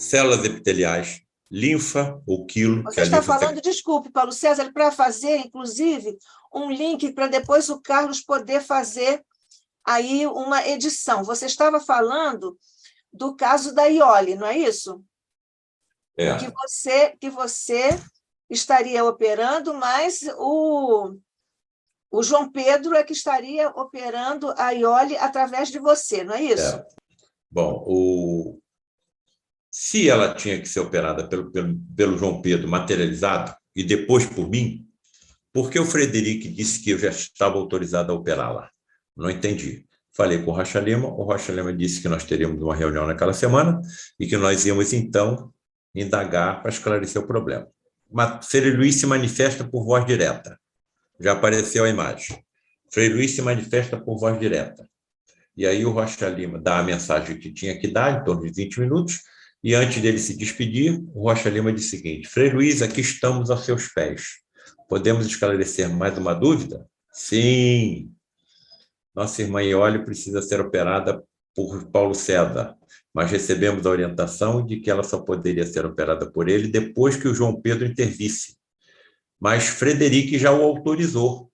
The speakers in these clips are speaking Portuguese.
células epiteliais, linfa, ou quilo, que Você é a está linfa. falando, desculpe, Paulo César, para fazer, inclusive, um link para depois o Carlos poder fazer aí uma edição. Você estava falando do caso da Iole, não é isso? É. Que você estaria operando, mas o João Pedro é que estaria operando a Iole através de você, não é isso? Bom, se ela tinha que ser operada pelo João Pedro materializado e depois por mim, por que o Frederico disse que eu já estava autorizado a operá-la? Não entendi. Falei com o Rocha Lima disse que nós teríamos uma reunião naquela semana e que nós íamos, então, indagar para esclarecer o problema. Frei Luiz se manifesta por voz direta. Já apareceu a imagem. Frei Luiz se manifesta por voz direta. E aí o Rocha Lima dá a mensagem que tinha que dar, em torno de 20 minutos, e antes dele se despedir, o Rocha Lima disse o seguinte: Frei Luiz, aqui estamos aos seus pés. Podemos esclarecer mais uma dúvida? Sim. Nossa irmã Iole precisa ser operada por Paulo César, mas recebemos a orientação de que ela só poderia ser operada por ele depois que o João Pedro intervisse. Mas Frederico já o autorizou,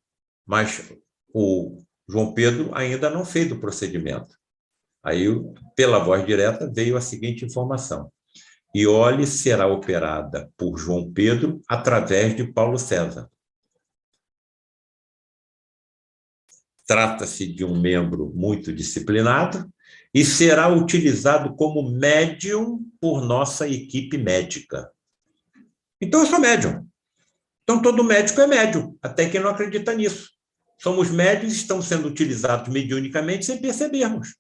mas o João Pedro ainda não fez o procedimento. Aí, pela voz direta, veio a seguinte informação: Iole será operada por João Pedro através de Paulo César. Trata-se de um membro muito disciplinado e será utilizado como médium por nossa equipe médica. Então, eu sou médium. Então, todo médico é médium, até quem não acredita nisso. Somos médios e estamos sendo utilizados mediunicamente sem percebermos.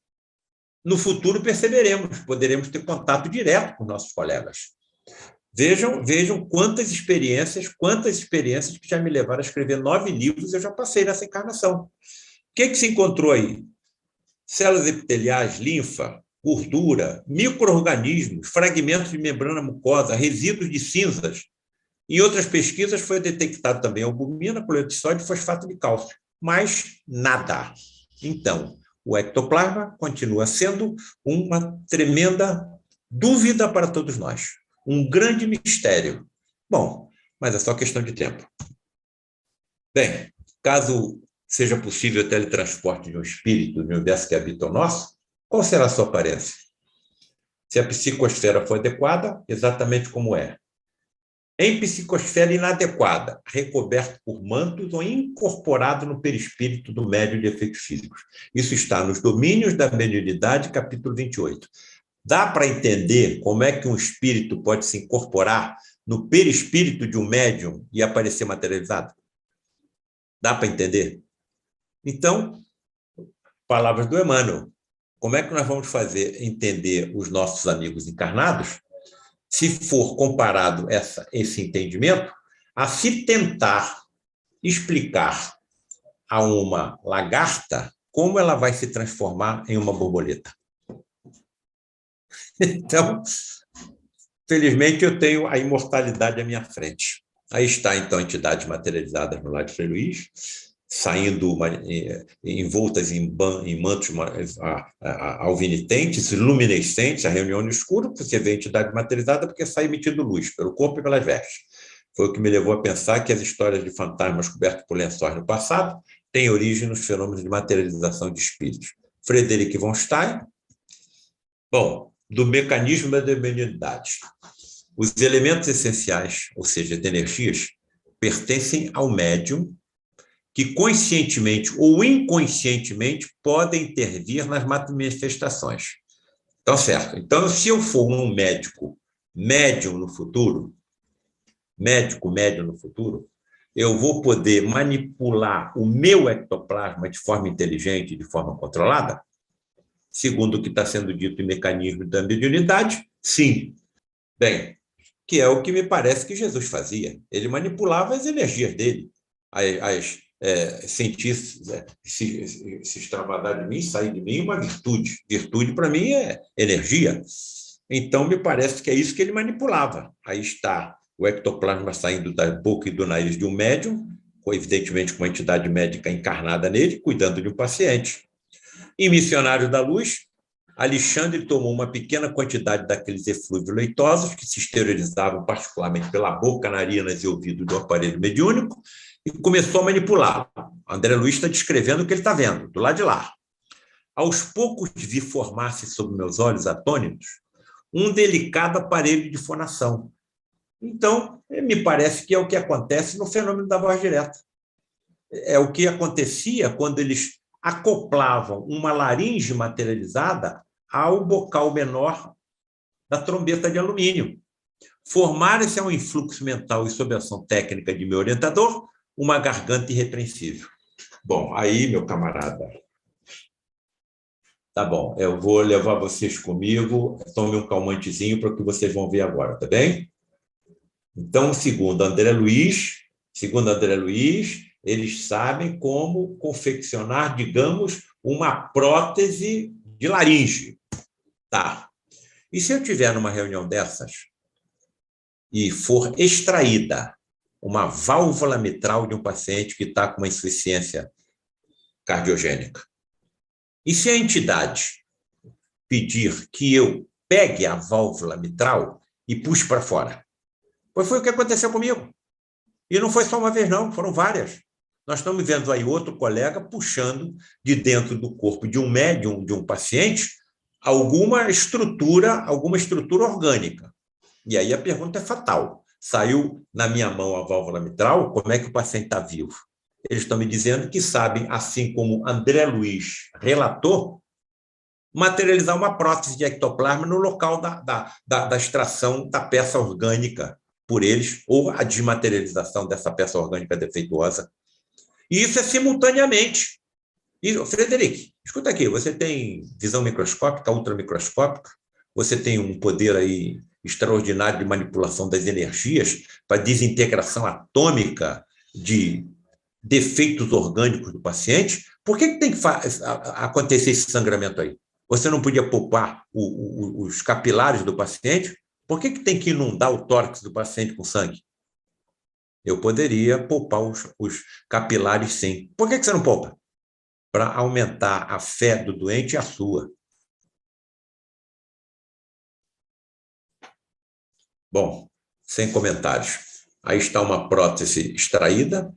No futuro, perceberemos, poderemos ter contato direto com nossos colegas. Vejam quantas experiências que já me levaram a escrever 9 livros eu já passei nessa encarnação. O que se encontrou aí? Células epiteliais, linfa, gordura, micro-organismos, fragmentos de membrana mucosa, resíduos de cinzas. Em outras pesquisas foi detectado também albumina, cloreto de sódio e fosfato de cálcio, mas nada. Então, o ectoplasma continua sendo uma tremenda dúvida para todos nós, um grande mistério. Bom, mas é só questão de tempo. Bem, caso seja possível o teletransporte de um espírito no universo que habita o nosso, qual será a sua aparência? Se a psicosfera for adequada, exatamente como é. Em psicosfera inadequada, recoberto por mantos ou incorporado no perispírito do médium de efeitos físicos. Isso está nos Domínios da Mediunidade, capítulo 28. Dá para entender como é que um espírito pode se incorporar no perispírito de um médium e aparecer materializado? Dá para entender? Então, palavras do Emmanuel. Como é que nós vamos fazer entender os nossos amigos encarnados se for comparado esse entendimento a se tentar explicar a uma lagarta como ela vai se transformar em uma borboleta? Então, felizmente, eu tenho a imortalidade à minha frente. Aí está, então, entidades materializadas no lado de Frei Luiz, saindo envoltas em mantos alvinitentes, luminescentes, a reunião no escuro, você vê a entidade materializada porque sai emitindo luz pelo corpo e pelas vestes. Foi o que me levou a pensar que as histórias de fantasmas cobertos por lençóis no passado têm origem nos fenômenos de materialização de espíritos. Frederic von Stein, bom, do mecanismo da mediunidade. Os elementos essenciais, ou seja, de energias, pertencem ao médium que conscientemente ou inconscientemente podem intervir nas manifestações. Então, certo. Então, se eu for um médium no futuro, eu vou poder manipular o meu ectoplasma de forma inteligente, de forma controlada? Segundo o que está sendo dito em mecanismo da mediunidade, sim. Bem, que é o que me parece que Jesus fazia. Ele manipulava as energias dele, sentir se extravasar de mim, sair de mim, uma virtude. Virtude, para mim, é energia. Então, me parece que é isso que ele manipulava. Aí está o ectoplasma saindo da boca e do nariz de um médium, evidentemente com uma entidade médica encarnada nele, cuidando de um paciente. Em Missionários da Luz, Alexandre tomou uma pequena quantidade daqueles eflúvios leitosos, que se esterilizavam particularmente pela boca, narinas e ouvido do aparelho mediúnico, e começou a manipulá-lo. André Luiz está descrevendo o que ele está vendo, do lado de lá. Aos poucos vi formar-se sob meus olhos atônitos um delicado aparelho de fonação. Então, me parece que é o que acontece no fenômeno da voz direta. É o que acontecia quando eles acoplavam uma laringe materializada ao bocal menor da trombeta de alumínio. Formaram-se a um influxo mental e sob a ação técnica de meu orientador, uma garganta irrepreensível. Bom, aí, meu camarada, tá bom, eu vou levar vocês comigo, tome um calmantezinho para o que vocês vão ver agora, tá bem? Então, segundo André Luiz, eles sabem como confeccionar, digamos, uma prótese de laringe. Tá. E se eu tiver numa reunião dessas e for extraída uma válvula mitral de um paciente que está com uma insuficiência cardiogênica, e se a entidade pedir que eu pegue a válvula mitral e puxe para fora? Pois foi o que aconteceu comigo. E não foi só uma vez, não, foram várias. Nós estamos vendo aí outro colega puxando de dentro do corpo de um médium, de um paciente, alguma estrutura orgânica. E aí a pergunta é fatal. Saiu na minha mão a válvula mitral, como é que o paciente está vivo? Eles estão me dizendo que sabem, assim como André Luiz relatou, materializar uma prótese de ectoplasma no local da extração da peça orgânica por eles, ou a desmaterialização dessa peça orgânica defeituosa. E isso é simultaneamente. E, Frederic, escuta aqui, você tem visão microscópica, ultramicroscópica, você tem um poder aí extraordinário de manipulação das energias para desintegração atômica de defeitos orgânicos do paciente. Por que tem que acontecer esse sangramento aí? Você não podia poupar os capilares do paciente? Por que tem que inundar o tórax do paciente com sangue? Eu poderia poupar os capilares, sim. Por que você não poupa? Para aumentar a fé do doente e a sua. Bom, sem comentários. Aí está uma prótese extraída,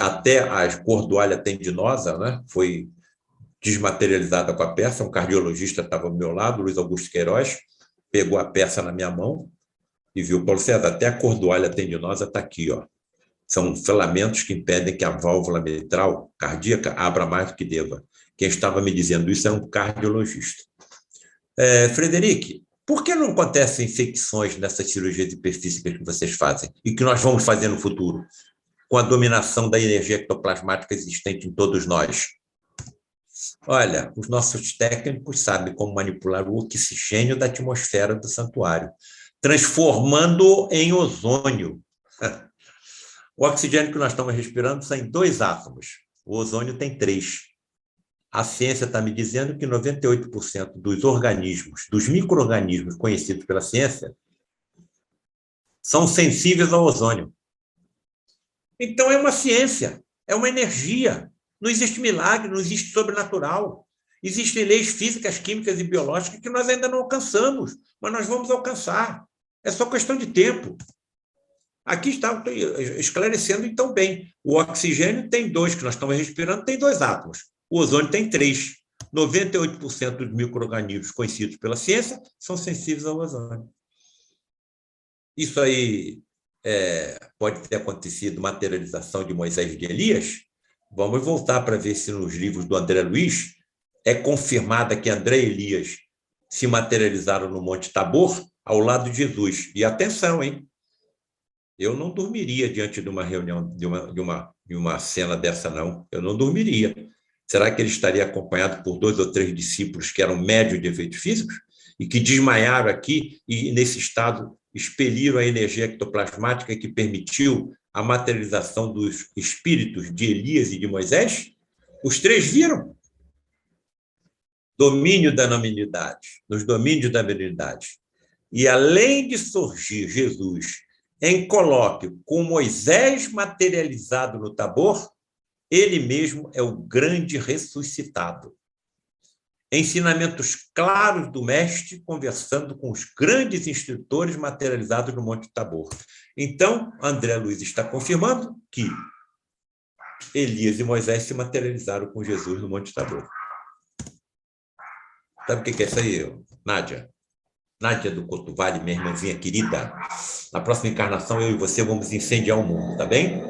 até a cordoalha tendinosa, né, foi desmaterializada com a peça. Um cardiologista estava ao meu lado, Luiz Augusto Queiroz, pegou a peça na minha mão e viu, Paulo César, até a cordoalha tendinosa está aqui, ó. São filamentos que impedem que a válvula mitral cardíaca abra mais do que deva. Quem estava me dizendo isso é um cardiologista. Frederic, por que não acontecem infecções nessas cirurgias hiperfísicas que vocês fazem e que nós vamos fazer no futuro, com a dominação da energia ectoplasmática existente em todos nós? Olha, os nossos técnicos sabem como manipular o oxigênio da atmosfera do santuário, transformando-o em ozônio. O oxigênio que nós estamos respirando são em 2 átomos. O ozônio tem 3. A ciência está me dizendo que 98% dos organismos, dos micro-organismos conhecidos pela ciência, são sensíveis ao ozônio. Então, é uma ciência, é uma energia. Não existe milagre, não existe sobrenatural. Existem leis físicas, químicas e biológicas que nós ainda não alcançamos, mas nós vamos alcançar. É só questão de tempo. Aqui está esclarecendo, então, bem. O oxigênio tem 2, que nós estamos respirando, tem 2 átomos. O ozônio tem 3. 98% dos micro-organismos conhecidos pela ciência são sensíveis ao ozônio. Isso aí pode ter acontecido materialização de Moisés e de Elias? Vamos voltar para ver se nos livros do André Luiz é confirmada que André e Elias se materializaram no Monte Tabor ao lado de Jesus. E atenção, hein? Eu não dormiria diante de uma reunião, de uma cena dessa, não. Eu não dormiria. Será que ele estaria acompanhado por 2 ou 3 discípulos que eram médios de efeitos físicos e que desmaiaram aqui e, nesse estado, expeliram a energia ectoplasmática que permitiu a materialização dos espíritos de Elias e de Moisés? Os 3 viram. Domínio da nominalidade, nos domínios da mediunidade. E, além de surgir Jesus em colóquio com Moisés materializado no Tabor, ele mesmo é o grande ressuscitado. ensinamentos claros do mestre, conversando com os grandes instrutores materializados no Monte Tabor. Então, André Luiz está confirmando que Elias e Moisés se materializaram com Jesus no Monte Tabor. Sabe o que é isso aí, Nádia? Nádia do Cotuvale, minha irmãzinha querida. Na próxima encarnação, eu e você vamos incendiar o mundo, tá bem?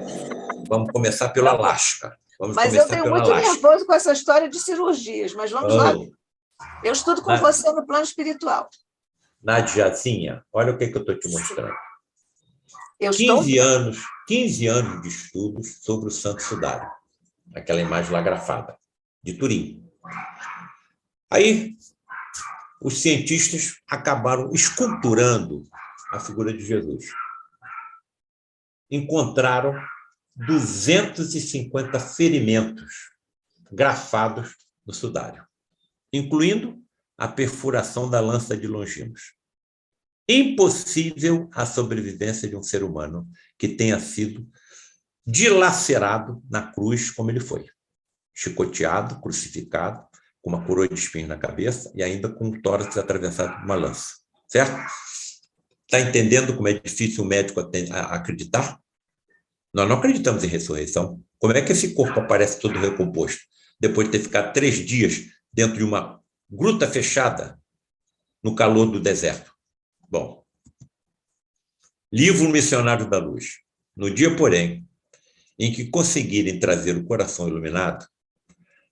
Vamos começar pelo Alasca. Mas eu tenho muito nervoso com essa história de cirurgias, mas vamos lá. Eu estudo com você no plano espiritual. Nadiazinha, olha o que eu estou te mostrando. 15 anos de estudos sobre o Santo Sudário. Aquela imagem lá grafada, de Turim. Aí, os cientistas acabaram esculturando a figura de Jesus. Encontraram 250 ferimentos grafados no sudário, incluindo a perfuração da lança de Longinos. Impossível a sobrevivência de um ser humano que tenha sido dilacerado na cruz como ele foi. Chicoteado, crucificado, com uma coroa de espinhos na cabeça e ainda com o tórax atravessado por uma lança. Certo? Está entendendo como é difícil o médico acreditar? Nós não acreditamos em ressurreição. Como é que esse corpo aparece todo recomposto, depois de ter ficado 3 dias dentro de uma gruta fechada, no calor do deserto? Bom, livro Missionário da Luz. No dia, porém, em que conseguirem trazer o coração iluminado,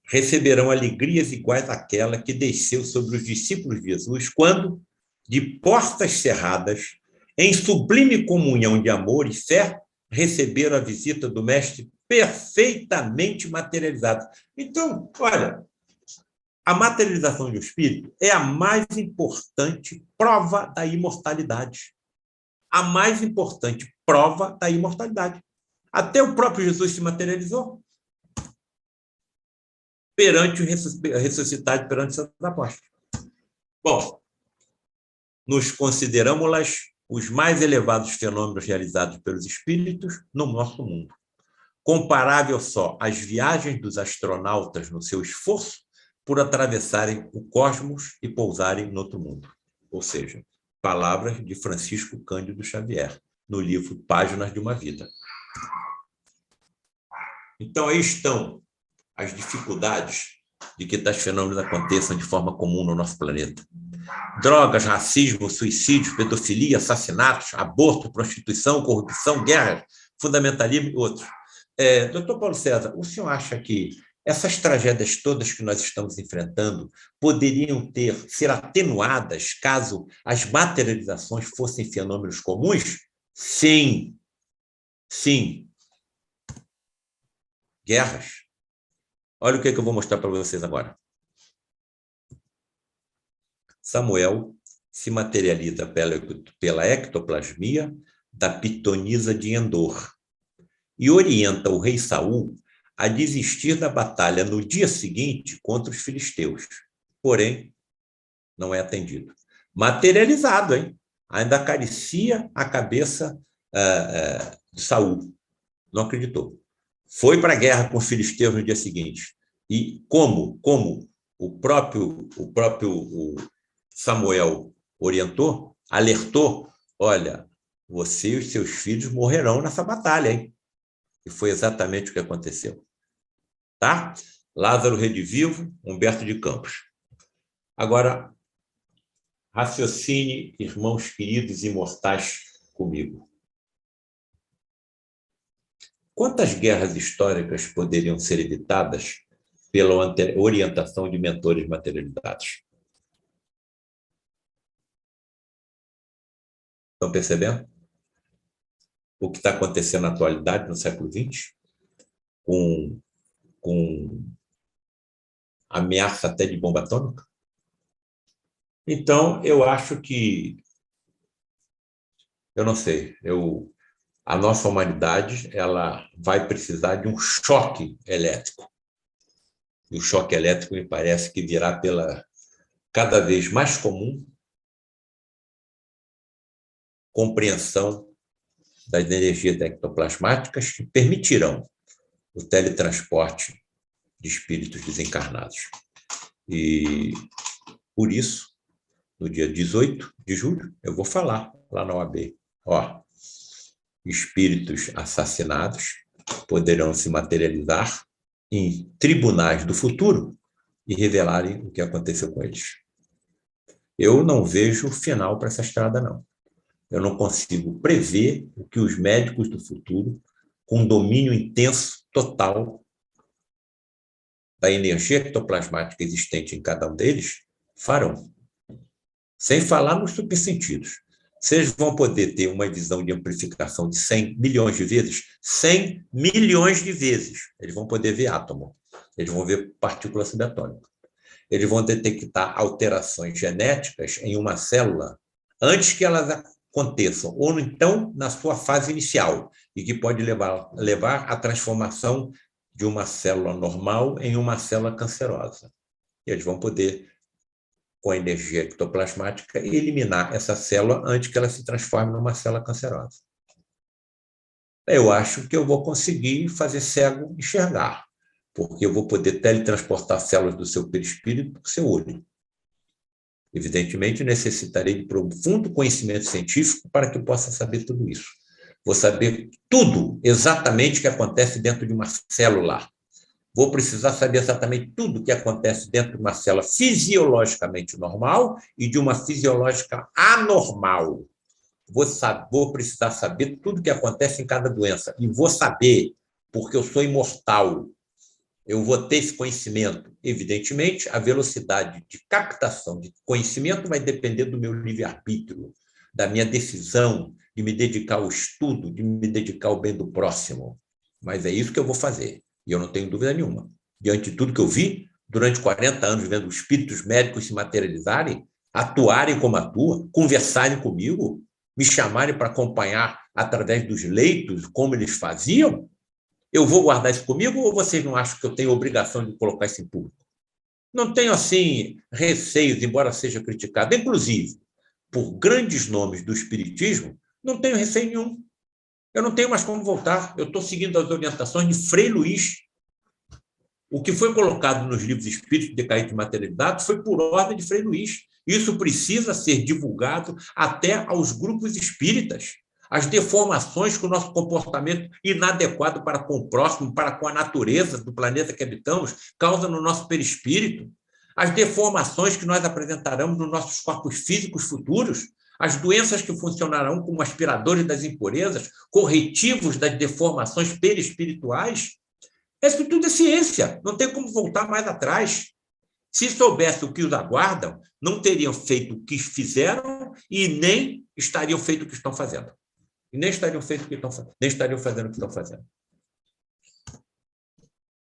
receberão alegrias iguais àquela que desceu sobre os discípulos de Jesus quando, de portas cerradas, em sublime comunhão de amor e fé, receberam a visita do Mestre perfeitamente materializado. Então, olha, a materialização de um espírito é a mais importante prova da imortalidade. A mais importante prova da imortalidade. Até o próprio Jesus se materializou perante o ressuscitado, perante os seus apóstolos. Bom, nos consideramos os mais elevados fenômenos realizados pelos espíritos no nosso mundo, comparável só às viagens dos astronautas no seu esforço por atravessarem o cosmos e pousarem no outro mundo. Ou seja, palavras de Francisco Cândido Xavier, no livro Páginas de uma Vida. Então, aí estão as dificuldades de que tais fenômenos aconteçam de forma comum no nosso planeta. Drogas, racismo, suicídio, pedofilia, assassinatos, aborto, prostituição, corrupção, guerras, fundamentalismo e outros. Doutor Paulo César, o senhor acha que essas tragédias todas que nós estamos enfrentando poderiam ser atenuadas caso as materializações fossem fenômenos comuns? Sim. Sim. Guerras. Olha o que eu vou mostrar para vocês agora. Samuel se materializa pela ectoplasmia da pitonisa de Endor e orienta o rei Saul a desistir da batalha no dia seguinte contra os filisteus. Porém, não é atendido. Materializado, hein? Ainda acaricia a cabeça de Saul. Não acreditou. Foi para a guerra com os filisteus no dia seguinte. E como o próprio Samuel orientou, alertou, olha, você e os seus filhos morrerão nessa batalha, hein? E foi exatamente o que aconteceu. Tá? Lázaro redivivo, Humberto de Campos. Agora, raciocine, irmãos queridos e imortais, comigo. Quantas guerras históricas poderiam ser evitadas pela orientação de mentores materializados? Estão percebendo o que está acontecendo na atualidade, no século XX? Com ameaça até de bomba atômica? Então, eu acho que, eu não sei, a nossa humanidade ela vai precisar de um choque elétrico. E o choque elétrico me parece que virá pela cada vez mais comum compreensão das energias ectoplasmáticas que permitirão o teletransporte de espíritos desencarnados. E, por isso, no dia 18 de julho, eu vou falar lá na OAB. Ó, espíritos assassinados poderão se materializar em tribunais do futuro e revelarem o que aconteceu com eles. Eu não vejo final para essa estrada, não. Eu não consigo prever o que os médicos do futuro, com domínio intenso, total, da energia ectoplasmática existente em cada um deles, farão. Sem falar nos supersentidos. Vocês vão poder ter uma visão de amplificação de 100 milhões de vezes, 100 milhões de vezes. Eles vão poder ver átomo, eles vão ver partícula subatômica. Eles vão detectar alterações genéticas em uma célula antes que elas aconteçam, ou então na sua fase inicial, e que pode levar à transformação de uma célula normal em uma célula cancerosa. E eles vão poder, com a energia ectoplasmática, eliminar essa célula antes que ela se transforme numa célula cancerosa. Eu acho que eu vou conseguir fazer cego enxergar, porque eu vou poder teletransportar células do seu perispírito para o seu olho. Evidentemente, necessitarei de profundo conhecimento científico para que eu possa saber tudo isso. Vou saber tudo, exatamente o que acontece dentro de uma célula. Vou precisar saber exatamente tudo o que acontece dentro de uma célula fisiologicamente normal e de uma fisiológica anormal. Vou precisar saber tudo o que acontece em cada doença. E vou saber, porque eu sou imortal. Eu vou ter esse conhecimento. Evidentemente, a velocidade de captação de conhecimento vai depender do meu livre-arbítrio, da minha decisão de me dedicar ao estudo, de me dedicar ao bem do próximo. Mas é isso que eu vou fazer. E eu não tenho dúvida nenhuma. Diante de tudo que eu vi, durante 40 anos, vendo espíritos médicos se materializarem, atuarem como atuam, conversarem comigo, me chamarem para acompanhar através dos leitos como eles faziam, eu vou guardar isso comigo ou vocês não acham que eu tenho obrigação de colocar isso em público? Não tenho, assim, receios, embora seja criticado, inclusive, por grandes nomes do espiritismo, não tenho receio nenhum. Eu não tenho mais como voltar. Eu estou seguindo as orientações de Frei Luís. O que foi colocado nos livros espíritos de Decaído de Materialidade foi por ordem de Frei Luís. Isso precisa ser divulgado até aos grupos espíritas. As deformações que o nosso comportamento inadequado para com o próximo, para com a natureza do planeta que habitamos, causa no nosso perispírito. As deformações que nós apresentaremos nos nossos corpos físicos futuros, as doenças que funcionarão como aspiradores das impurezas, corretivos das deformações perispirituais. Isso tudo é ciência, não tem como voltar mais atrás. Se soubesse o que os aguardam, não teriam feito o que fizeram e nem estariam feito o que estão fazendo. E nem estariam feito o que estão fazendo, nem estariam fazendo o que estão fazendo.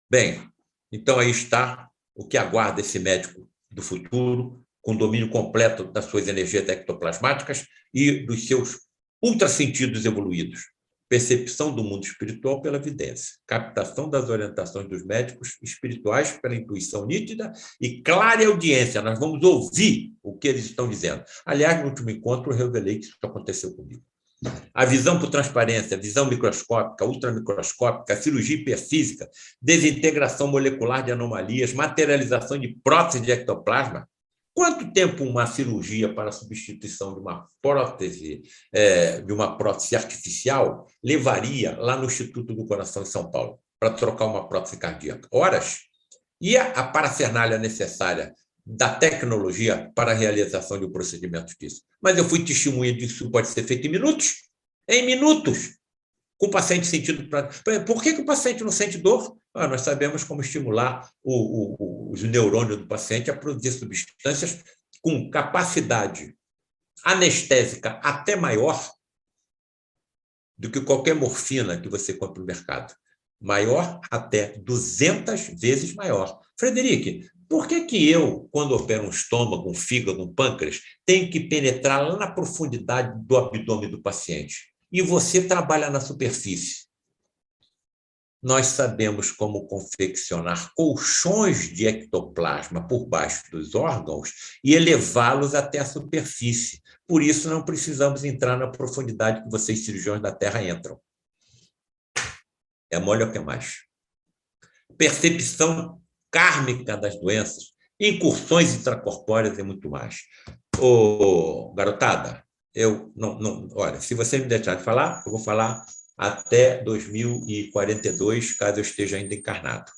Bem, então aí está o que aguarda esse médico do futuro, com domínio completo das suas energias ectoplasmáticas e dos seus ultrassentidos evoluídos. Percepção do mundo espiritual pela vidência, captação das orientações dos médicos espirituais pela intuição nítida e clara audiência. Nós vamos ouvir o que eles estão dizendo. Aliás, no último encontro, eu revelei que isso aconteceu comigo. A visão por transparência, a visão microscópica, ultramicroscópica, a cirurgia hiperfísica, desintegração molecular de anomalias, materialização de prótese de ectoplasma. Quanto tempo uma cirurgia para a substituição de uma prótese artificial levaria lá no Instituto do Coração em São Paulo para trocar uma prótese cardíaca? Horas? E a parafernália necessária da tecnologia para a realização de um procedimento disso? Mas eu fui testemunha disso, pode ser feito em minutos. Em minutos. Com o paciente sentindo... Por que o paciente não sente dor? Nós sabemos como estimular os neurônios do paciente a produzir substâncias com capacidade anestésica até maior do que qualquer morfina que você compra no mercado. Maior até 200 vezes maior. Frederic, por que eu, quando opero um estômago, um fígado, um pâncreas, tenho que penetrar lá na profundidade do abdômen do paciente? E você trabalha na superfície? Nós sabemos como confeccionar colchões de ectoplasma por baixo dos órgãos e elevá-los até a superfície. Por isso, não precisamos entrar na profundidade que vocês, cirurgiões da Terra, entram. É mole ou que mais? Percepção kármica das doenças, incursões intracorpóreas e muito mais. Ô, garotada, eu não, olha, se você me deixar de falar, eu vou falar até 2042, caso eu esteja ainda encarnado.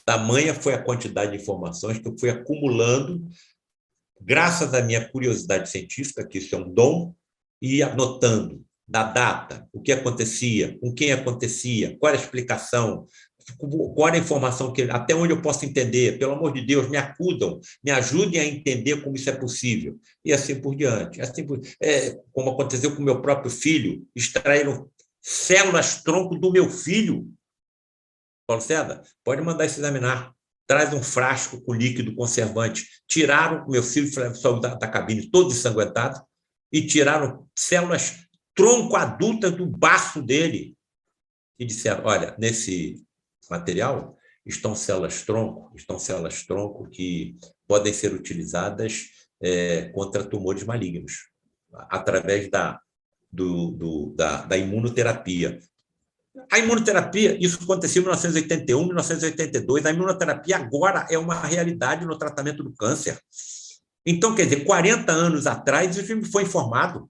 Tamanha foi a quantidade de informações que eu fui acumulando, graças à minha curiosidade científica, que isso é um dom, e anotando da data, o que acontecia, com quem acontecia, qual era a explicação, qual era a informação, até onde eu posso entender, pelo amor de Deus, me acudam, me ajudem a entender como isso é possível, e assim por diante. Como aconteceu com o meu próprio filho, extraíram células-tronco do meu filho. Paulo César, pode mandar isso examinar. Traz um frasco com líquido conservante. Tiraram, meu filho saiu da cabine todo ensanguentado, e tiraram células tronco adultas do baço dele. E disseram, olha, nesse material estão células-tronco que podem ser utilizadas contra tumores malignos, através da imunoterapia. A imunoterapia, isso aconteceu em 1981, 1982, a imunoterapia agora é uma realidade no tratamento do câncer. Então, quer dizer, 40 anos atrás, isso me foi informado.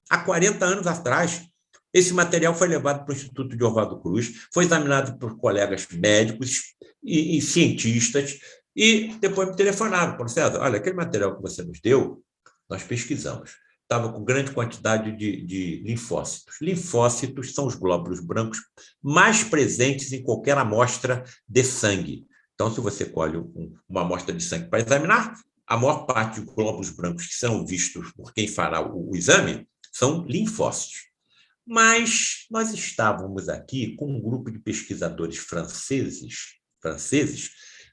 Há 40 anos atrás, esse material foi levado para o Instituto de Oswaldo Cruz, foi examinado por colegas médicos e cientistas, e depois me telefonaram, Paulo César, olha, aquele material que você nos deu, nós pesquisamos. Estava com grande quantidade de linfócitos. Linfócitos são os glóbulos brancos mais presentes em qualquer amostra de sangue. Então, se você colhe uma amostra de sangue para examinar, a maior parte dos glóbulos brancos que são vistos por quem fará o exame são linfócitos. Mas nós estávamos aqui com um grupo de pesquisadores franceses,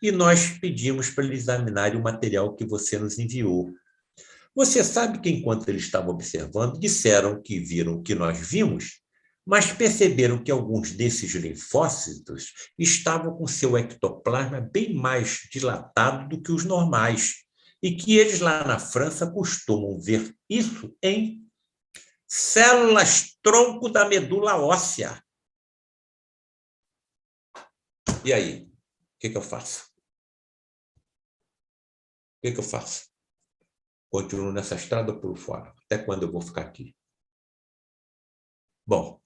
e nós pedimos para eles examinarem o material que você nos enviou. Você sabe que, enquanto eles estavam observando, disseram que viram o que nós vimos, mas perceberam que alguns desses linfócitos estavam com seu ectoplasma bem mais dilatado do que os normais, e que eles lá na França costumam ver isso em células-tronco da medula óssea. E aí? O que eu faço? O que eu faço? Continuo nessa estrada ou por fora? Até quando eu vou ficar aqui? Bom,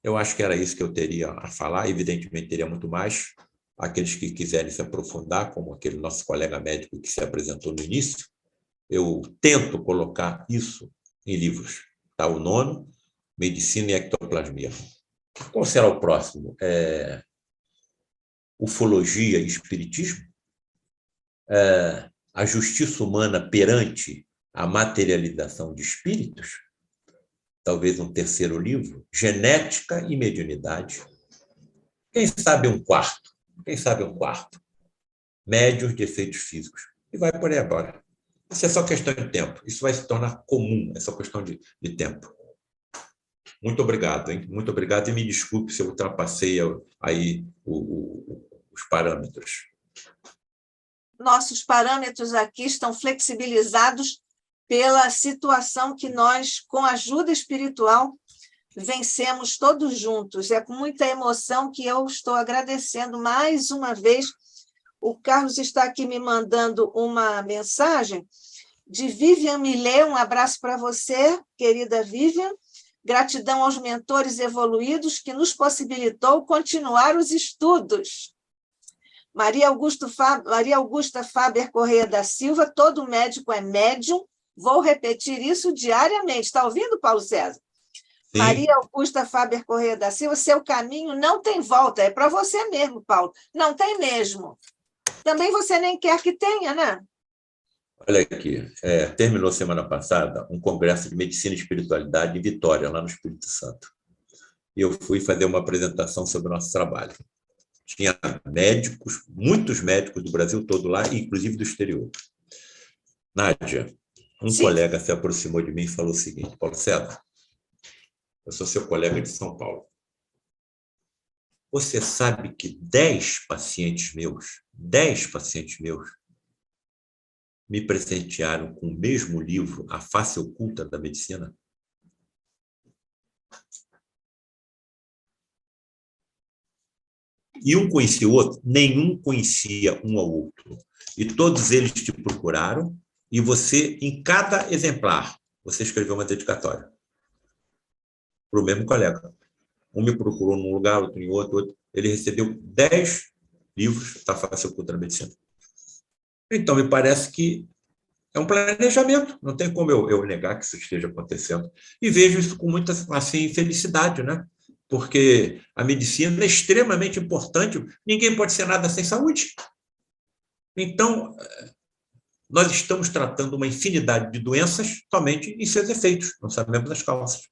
eu acho que era isso que eu teria a falar. Evidentemente, teria muito mais. Aqueles que quiserem se aprofundar, como aquele nosso colega médico que se apresentou no início, eu tento colocar isso em livros. Tá? O nome, Medicina e Ectoplasmia. Qual será o próximo? Ufologia e Espiritismo? A justiça humana perante a materialização de espíritos? Talvez um terceiro livro, Genética e Mediunidade. Quem sabe um quarto? Médiuns de efeitos físicos. E vai por aí agora. Isso é só questão de tempo. Isso vai se tornar comum, é só questão de tempo. Muito obrigado, hein? Muito obrigado, e me desculpe se eu ultrapassei aí os parâmetros. Nossos parâmetros aqui estão flexibilizados pela situação que nós, com ajuda espiritual, vencemos todos juntos. É com muita emoção que eu estou agradecendo mais uma vez. O Carlos está aqui me mandando uma mensagem de Vivian Millet. Um abraço para você, querida Vivian. Gratidão aos mentores evoluídos que nos possibilitou continuar os estudos. Maria Augusta Faber Correia da Silva, todo médico é médium. Vou repetir isso diariamente. Está ouvindo, Paulo César? Sim. Maria Augusta Faber Correia da Silva, seu caminho não tem volta. É para você mesmo, Paulo. Não tem mesmo. Também você nem quer que tenha, né? Olha aqui, terminou semana passada um congresso de medicina e espiritualidade em Vitória, lá no Espírito Santo. E eu fui fazer uma apresentação sobre o nosso trabalho. Tinha médicos, muitos médicos do Brasil todo lá, inclusive do exterior. Nádia, Sim. Colega se aproximou de mim e falou o seguinte: Paulo César, eu sou seu colega de São Paulo. Você sabe que 10 pacientes meus, me presentearam com o mesmo livro, A Face Oculta da Medicina? E um conhecia o outro? Nenhum conhecia um ao outro. e todos eles te procuraram, e você, em cada exemplar, você escreveu uma dedicatória para o mesmo colega. Um me procurou num lugar, outro em outro. Ele recebeu 10 livros da Faculdade de Medicina. Então, me parece que é um planejamento, não tem como eu negar que isso esteja acontecendo. E vejo isso com muita assim, felicidade, né? Porque a medicina é extremamente importante, ninguém pode ser nada sem saúde. Então, nós estamos tratando uma infinidade de doenças somente em seus efeitos, não sabemos as causas.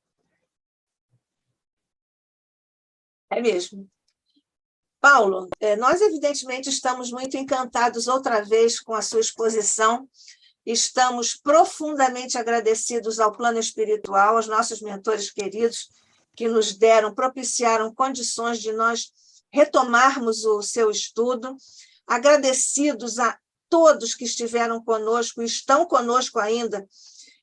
É mesmo. Paulo, nós evidentemente estamos muito encantados outra vez com a sua exposição. Estamos profundamente agradecidos ao plano espiritual, aos nossos mentores queridos, que nos propiciaram condições de nós retomarmos o seu estudo. Agradecidos a todos que estiveram conosco e estão conosco ainda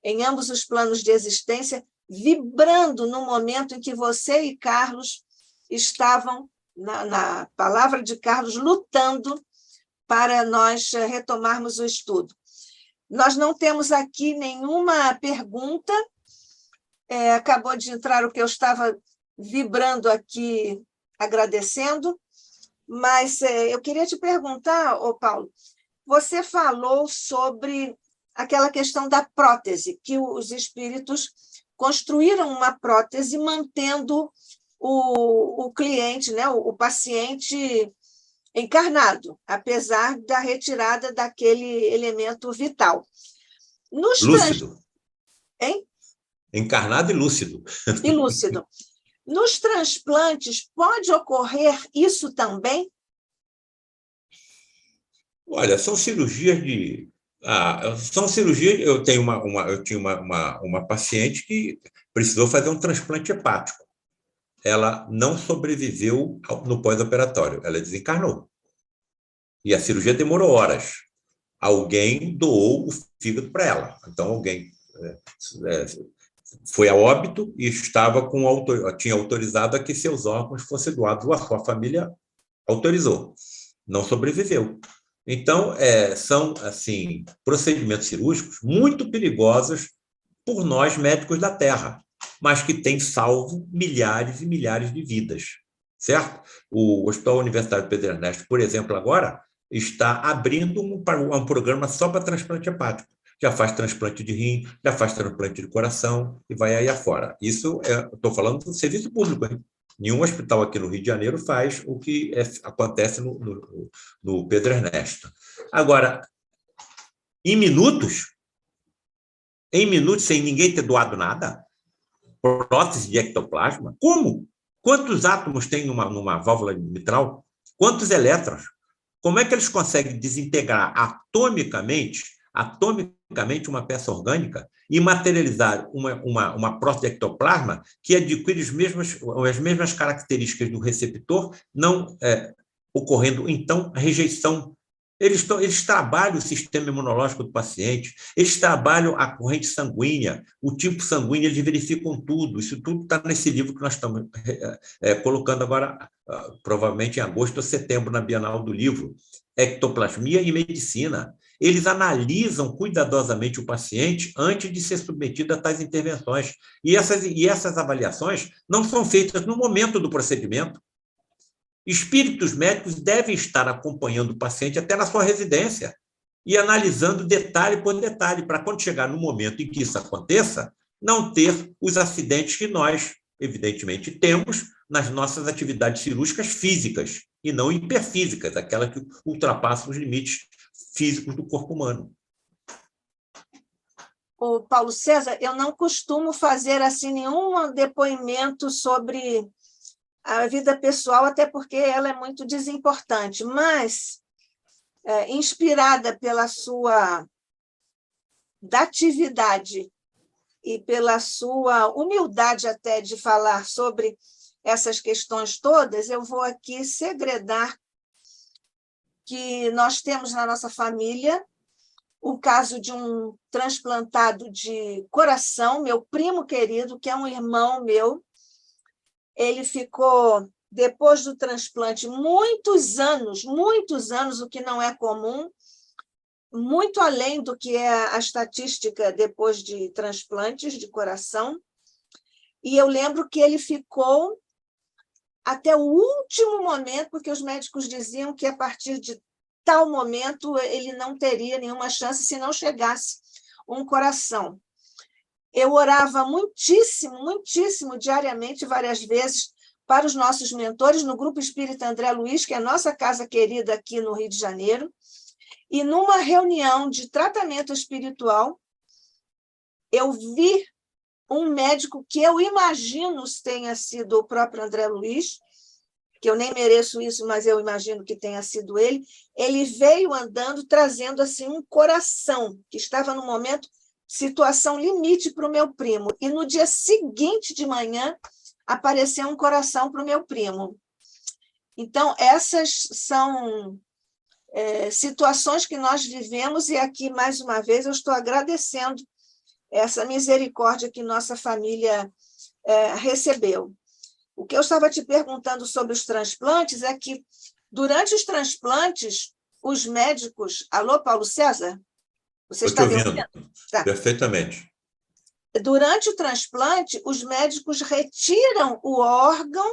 em ambos os planos de existência, vibrando no momento em que você e Carlos estavam, na palavra de Carlos, lutando para nós retomarmos o estudo. Nós não temos aqui nenhuma pergunta. Acabou de entrar o que eu estava vibrando aqui, agradecendo, mas eu queria te perguntar, Paulo, você falou sobre aquela questão da prótese, que os espíritos construíram uma prótese mantendo o cliente, né, o paciente encarnado, apesar da retirada daquele elemento vital. Lúcido. Hein? Encarnado e lúcido. E lúcido. Nos transplantes, pode ocorrer isso também? Olha, são cirurgias de... são cirurgias... Eu tinha uma paciente que precisou fazer um transplante hepático. Ela não sobreviveu no pós-operatório, ela desencarnou. E a cirurgia demorou horas. Alguém doou o fígado para ela. Então, alguém foi a óbito e tinha autorizado a que seus órgãos fossem doados, ou a sua família autorizou. Não sobreviveu. Então, são assim procedimentos cirúrgicos muito perigosos por nós, médicos da Terra, mas que têm salvo milhares e milhares de vidas, certo? O Hospital Universitário Pedro Ernesto, por exemplo, agora está abrindo um programa só para transplante hepático. Já faz transplante de rim, já faz transplante de coração e vai aí afora. Isso, estou falando do serviço público, hein? Nenhum hospital aqui no Rio de Janeiro faz o que acontece no Pedro Ernesto. Agora, em minutos, sem ninguém ter doado nada, prótese de ectoplasma, como? Quantos átomos tem numa válvula mitral? Quantos elétrons? Como é que eles conseguem desintegrar atomicamente uma peça orgânica e materializar uma prótese de ectoplasma que adquire as mesmas características do receptor, não ocorrendo, então, a rejeição? Eles trabalham o sistema imunológico do paciente, eles trabalham a corrente sanguínea, o tipo sanguíneo, eles verificam tudo. Isso tudo está nesse livro que nós estamos colocando agora, provavelmente em agosto ou setembro, na Bienal do Livro, Ectoplasmia e Medicina. Eles analisam cuidadosamente o paciente antes de ser submetido a tais intervenções. E essas avaliações não são feitas no momento do procedimento. Espíritos médicos devem estar acompanhando o paciente até na sua residência e analisando detalhe por detalhe, para quando chegar no momento em que isso aconteça, não ter os acidentes que nós, evidentemente, temos nas nossas atividades cirúrgicas físicas, e não hiperfísicas, aquelas que ultrapassam os limites físicos do corpo humano. O Paulo César, eu não costumo fazer assim nenhum depoimento sobre a vida pessoal, até porque ela é muito desimportante, mas, inspirada pela sua datividade e pela sua humildade até de falar sobre essas questões todas, eu vou aqui segredar que nós temos na nossa família o caso de um transplantado de coração, meu primo querido, que é um irmão meu. Ele ficou, depois do transplante, muitos anos, o que não é comum, muito além do que é a estatística depois de transplantes de coração. E eu lembro que ele ficou até o último momento, porque os médicos diziam que a partir de tal momento ele não teria nenhuma chance se não chegasse um coração. Eu orava muitíssimo, muitíssimo, diariamente, várias vezes, para os nossos mentores no Grupo Espírita André Luiz, que é a nossa casa querida aqui no Rio de Janeiro, e numa reunião de tratamento espiritual, eu vi um médico que eu imagino tenha sido o próprio André Luiz, que eu nem mereço isso, mas eu imagino que tenha sido ele. Ele veio andando, trazendo assim um coração, que estava no momento, situação limite para o meu primo. E no dia seguinte de manhã, apareceu um coração para o meu primo. Então, essas são situações que nós vivemos, e aqui, mais uma vez, eu estou agradecendo essa misericórdia que nossa família recebeu. O que eu estava te perguntando sobre os transplantes é que, durante os transplantes, os médicos... Alô, Paulo César? Você está me ouvindo? Tá. Perfeitamente. Durante o transplante, os médicos retiram o órgão,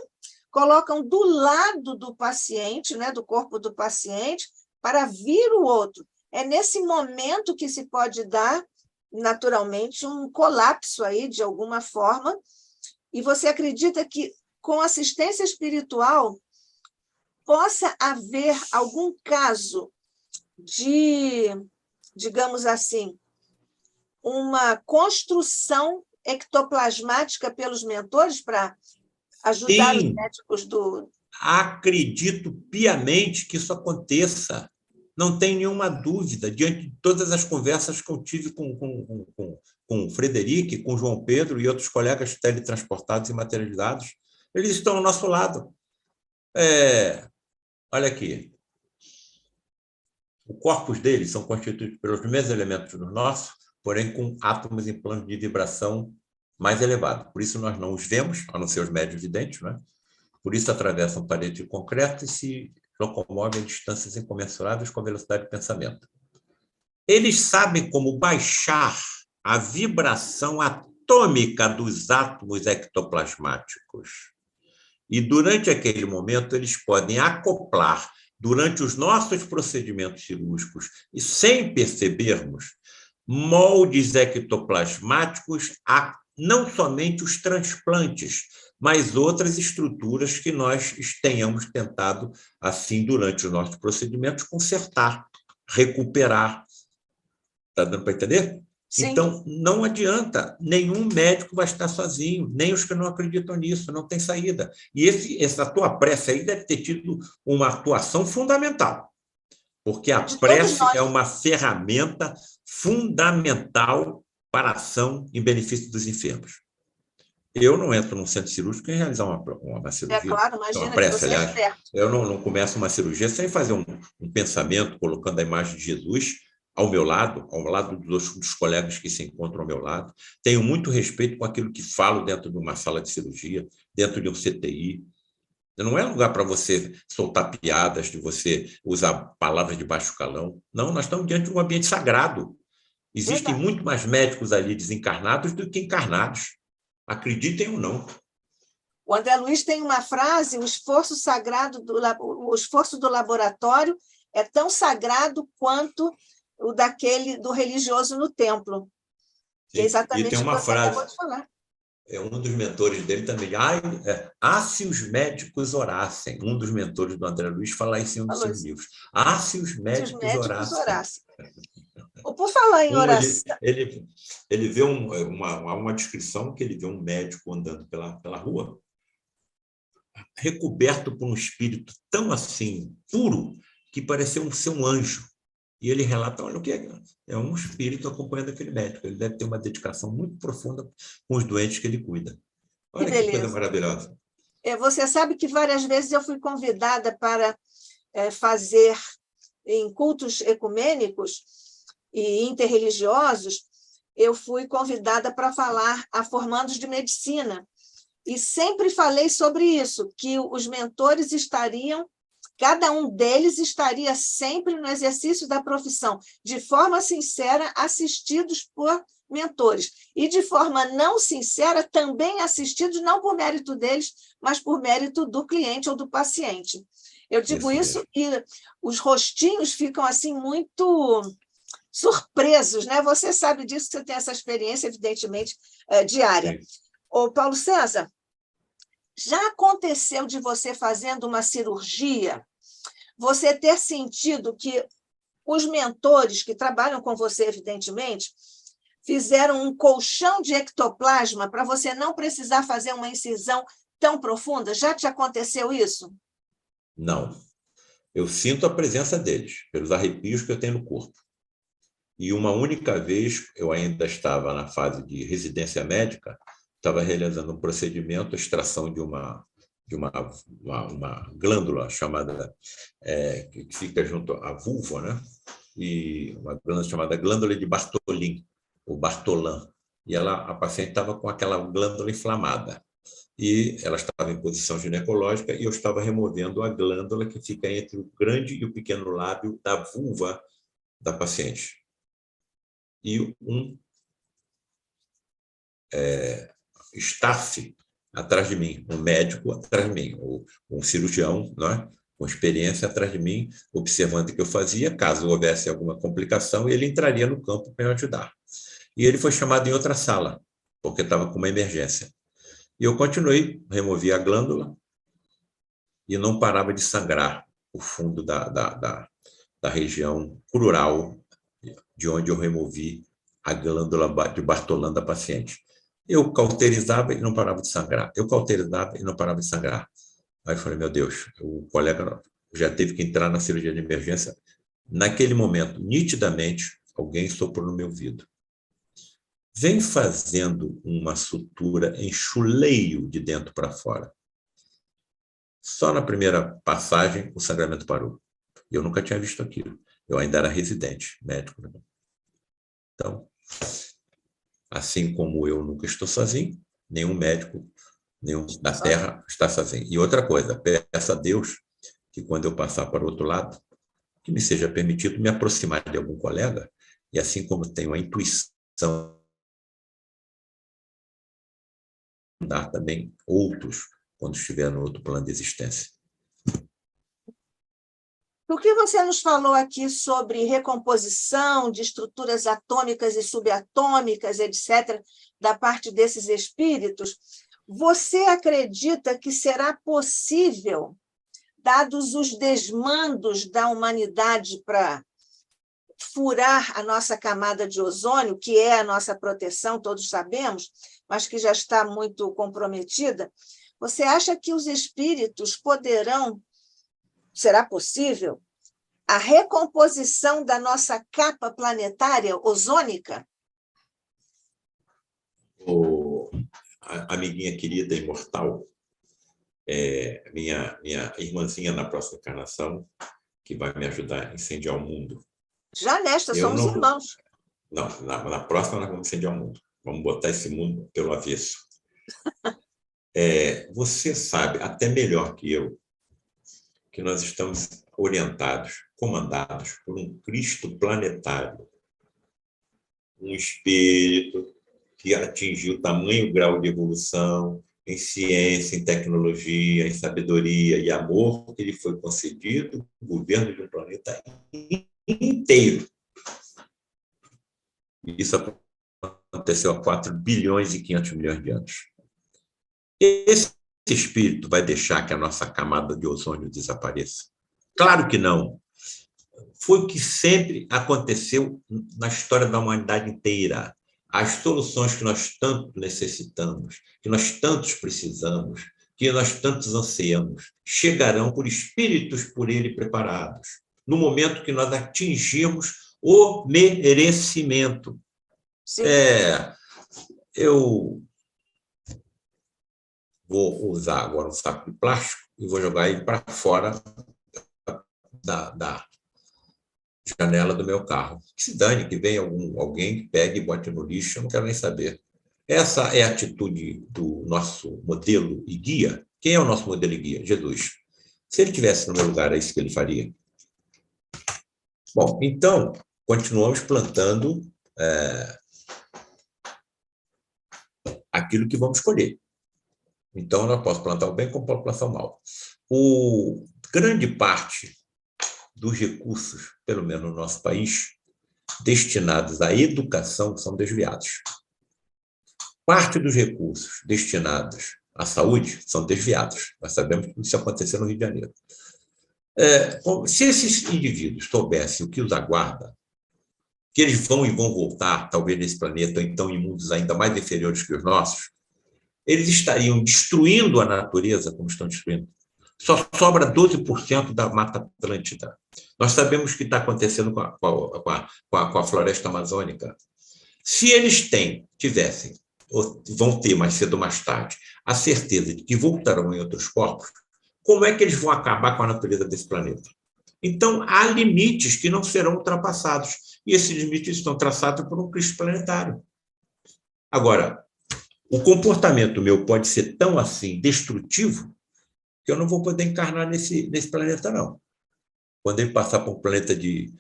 colocam do lado do paciente, né, do corpo do paciente, para vir o outro. É nesse momento que se pode dar, naturalmente, um colapso aí, de alguma forma. E você acredita que, com assistência espiritual, possa haver algum caso de, digamos assim, uma construção ectoplasmática pelos mentores para ajudar os médicos do... Acredito piamente que isso aconteça. Não tem nenhuma dúvida, diante de todas as conversas que eu tive com o Frederico, com o João Pedro e outros colegas teletransportados e materializados. Eles estão ao nosso lado. Olha aqui. O corpus deles são constituídos pelos mesmos elementos do nosso, porém com átomos em plano de vibração mais elevado. Por isso nós não os vemos, a não ser os médios videntes, né? Por isso atravessam paredes de concreto e se locomovem a distâncias incomensuráveis com a velocidade de pensamento. Eles sabem como baixar a vibração atômica dos átomos ectoplasmáticos. E, durante aquele momento, eles podem acoplar, durante os nossos procedimentos cirúrgicos, e sem percebermos, moldes ectoplasmáticos a não somente os transplantes, mas outras estruturas que nós tenhamos tentado, assim, durante os nossos procedimentos, consertar, recuperar. Está dando para entender? Sim. Então, não adianta, nenhum médico vai estar sozinho, nem os que não acreditam nisso, não tem saída. E essa tua prece aí deve ter tido uma atuação fundamental, porque a prece é uma ferramenta fundamental para a ação em benefício dos enfermos. Eu não entro num centro cirúrgico em realizar uma cirurgia. É claro, imagina, uma prece, que você aliás. é certo. Eu não começo uma cirurgia sem fazer um pensamento, colocando a imagem de Jesus ao meu lado, ao lado dos colegas que se encontram ao meu lado. Tenho muito respeito com aquilo que falo dentro de uma sala de cirurgia, dentro de um CTI. Não é lugar para você soltar piadas, de você usar palavras de baixo calão. Não, nós estamos diante de um ambiente sagrado. Existem muito mais médicos ali desencarnados do que encarnados. Acreditem ou não. O André Luiz tem uma frase: o esforço do laboratório é tão sagrado quanto o do religioso no templo. Que é exatamente o que você acabou de falar. Um dos mentores dele também. Se os médicos orassem. Um dos mentores do André Luiz fala isso em um dos seus livros. Se os médicos orassem. Por falar em oração... Ele vê uma descrição que ele vê um médico andando pela rua, recoberto por um espírito tão assim, puro, que pareceu ser um anjo. E ele relata, olha o que é um espírito acompanhando aquele médico. Ele deve ter uma dedicação muito profunda com os doentes que ele cuida. Olha que coisa maravilhosa. Você sabe que várias vezes eu fui convidada para fazer em cultos ecumênicos e interreligiosos, eu fui convidada para falar a formandos de medicina. E sempre falei sobre isso, que os mentores estariam Cada um deles estaria sempre no exercício da profissão, de forma sincera, assistidos por mentores. E, de forma não sincera, também assistidos não por mérito deles, mas por mérito do cliente ou do paciente. Eu digo isso e os rostinhos ficam assim muito surpresos, né? Você sabe disso, você tem essa experiência, evidentemente, diária. Ô, Paulo César, já aconteceu de você fazendo uma cirurgia, você ter sentido que os mentores que trabalham com você, evidentemente, fizeram um colchão de ectoplasma para você não precisar fazer uma incisão tão profunda? Já te aconteceu isso? Não. Eu sinto a presença deles, pelos arrepios que eu tenho no corpo. E uma única vez, eu ainda estava na fase de residência médica, estava realizando um procedimento, extração de uma glândula chamada, que fica junto à vulva, né? E uma glândula chamada glândula de Bartholin, ou Bartholin. E a paciente estava com aquela glândula inflamada. E ela estava em posição ginecológica e eu estava removendo a glândula que fica entre o grande e o pequeno lábio da vulva da paciente. E um staff atrás de mim, um médico atrás de mim, ou um cirurgião, né, com experiência atrás de mim, observando o que eu fazia. Caso houvesse alguma complicação, ele entraria no campo para me ajudar. E ele foi chamado em outra sala, porque estava com uma emergência. E eu continuei, removi a glândula e não parava de sangrar o fundo da região crural de onde eu removi a glândula de Bartholin da paciente. Eu cauterizava e não parava de sangrar. Eu cauterizava e não parava de sangrar. Aí eu falei, meu Deus, o colega já teve que entrar na cirurgia de emergência. Naquele momento, nitidamente, alguém soprou no meu ouvido. Vem fazendo uma sutura em chuleio de dentro para fora. Só na primeira passagem, o sangramento parou. Eu nunca tinha visto aquilo. Eu ainda era residente, médico. Né? Então, assim como eu nunca estou sozinho, nenhum médico, nenhum da Terra está sozinho. E outra coisa, peço a Deus que quando eu passar para o outro lado, que me seja permitido me aproximar de algum colega, e assim como tenho a intuição, dar também outros quando estiver no outro plano de existência. O que você nos falou aqui sobre recomposição de estruturas atômicas e subatômicas, etc., da parte desses espíritos, você acredita que será possível, dados os desmandos da humanidade para furar a nossa camada de ozônio, que é a nossa proteção, todos sabemos, mas que já está muito comprometida, você acha que os espíritos poderão, será possível, a recomposição da nossa capa planetária ozônica? A amiguinha querida, imortal, minha irmãzinha na próxima encarnação, que vai me ajudar a incendiar o mundo. Já nesta, somos irmãos. Não, na próxima nós vamos incendiar o mundo. Vamos botar esse mundo pelo avesso. Você sabe, até melhor que eu, que nós estamos orientados, comandados por um Cristo planetário, um espírito que atingiu tamanho grau de evolução em ciência, em tecnologia, em sabedoria e amor, que lhe foi concedido o governo de um planeta inteiro. Isso aconteceu há 4 bilhões e 500 milhões de anos. Esse espírito vai deixar que a nossa camada de ozônio desapareça? Claro que não. Foi o que sempre aconteceu na história da humanidade inteira. As soluções que nós tanto necessitamos, que nós tantos precisamos, que nós tantos ansiamos, chegarão por espíritos por ele preparados, no momento que nós atingirmos o merecimento. Sim. Eu vou usar agora um saco de plástico e vou jogar ele para fora da janela do meu carro. Que se dane, que venha alguém que pegue e bote no lixo, eu não quero nem saber. Essa é a atitude do nosso modelo e guia. Quem é o nosso modelo e guia? Jesus. Se ele tivesse no meu lugar, é isso que ele faria? Bom, então, continuamos plantando aquilo que vamos colher. Então, eu não posso plantar o bem como posso plantar o mal. Grande parte dos recursos, pelo menos no nosso país, destinados à educação são desviados. Parte dos recursos destinados à saúde são desviados. Nós sabemos que isso aconteceu no Rio de Janeiro. Se esses indivíduos soubessem o que os aguarda, que eles vão e vão voltar, talvez nesse planeta, ou então em mundos ainda mais inferiores que os nossos, eles estariam destruindo a natureza como estão destruindo. Só sobra 12% da Mata Atlântica. Nós sabemos o que está acontecendo com a floresta amazônica. Se eles tivessem, ou vão ter mais cedo ou mais tarde, a certeza de que voltarão em outros corpos, como é que eles vão acabar com a natureza desse planeta? Então, há limites que não serão ultrapassados, e esses limites estão traçados por um Cristo planetário. Agora, o comportamento meu pode ser tão assim destrutivo que eu não vou poder encarnar nesse planeta, não. Quando ele passar por um planeta de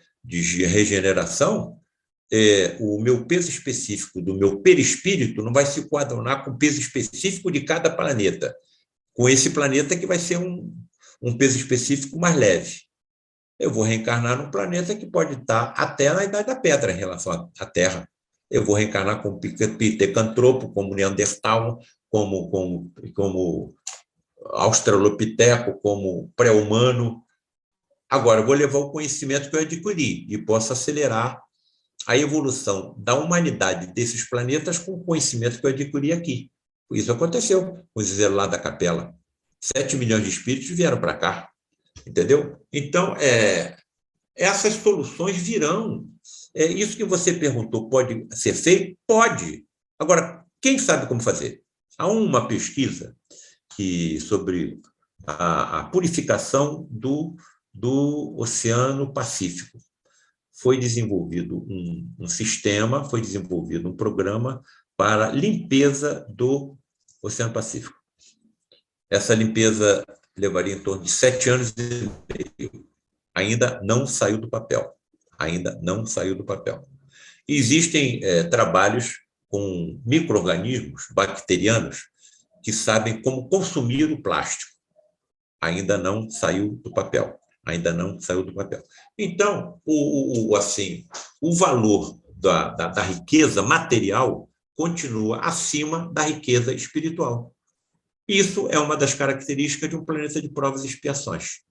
regeneração, o meu peso específico do meu perispírito não vai se coadunar com o peso específico de cada planeta, com esse planeta que vai ser um peso específico mais leve. Eu vou reencarnar num planeta que pode estar até na Idade da Pedra em relação à Terra. Eu vou reencarnar como pithecantropo, como neandertal, como australopiteco, como pré-humano. Agora, eu vou levar o conhecimento que eu adquiri e posso acelerar a evolução da humanidade desses planetas com o conhecimento que eu adquiri aqui. Isso aconteceu com os Zé lá da Capela. 7 milhões de espíritos vieram para cá, entendeu? Então, essas soluções virão. Isso que você perguntou, pode ser feito? Pode. Agora, quem sabe como fazer? Há uma pesquisa sobre a purificação do Oceano Pacífico. Foi desenvolvido um sistema, foi desenvolvido um programa para limpeza do Oceano Pacífico. Essa limpeza levaria em torno de 7 anos e meio. Ainda não saiu do papel. Ainda não saiu do papel. Existem trabalhos com micro-organismos bacterianos que sabem como consumir o plástico. Ainda não saiu do papel. Ainda não saiu do papel. Então, o valor da riqueza material continua acima da riqueza espiritual. Isso é uma das características de um planeta de provas e expiações.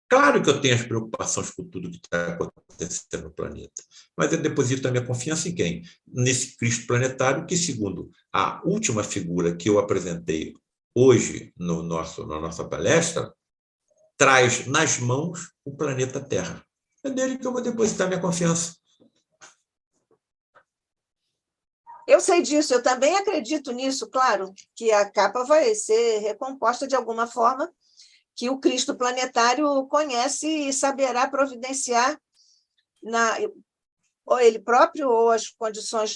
Claro que eu tenho as preocupações com tudo que está acontecendo no planeta, mas eu deposito a minha confiança em quem? Nesse Cristo planetário que, segundo a última figura que eu apresentei hoje na nossa palestra, traz nas mãos o planeta Terra. É dele que eu vou depositar minha confiança. Eu sei disso, eu também acredito nisso, claro, que a capa vai ser recomposta de alguma forma, que o Cristo planetário conhece e saberá providenciar ou ele próprio ou as condições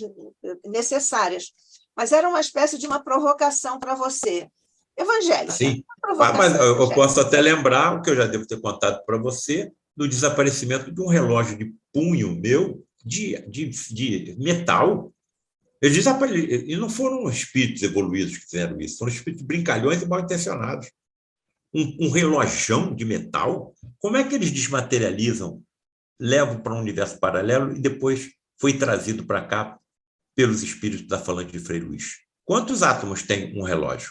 necessárias. Mas era uma espécie de uma provocação para você. Evangélica. Sim, mas eu posso até lembrar o que eu já devo ter contado para você, do desaparecimento de um relógio de punho meu de metal. E não foram espíritos evoluídos que fizeram isso, foram espíritos brincalhões e mal intencionados. Um relojão de metal, como é que eles desmaterializam, levam para um universo paralelo e depois foi trazido para cá pelos espíritos da Falange de Frei Luís? Quantos átomos tem um relógio?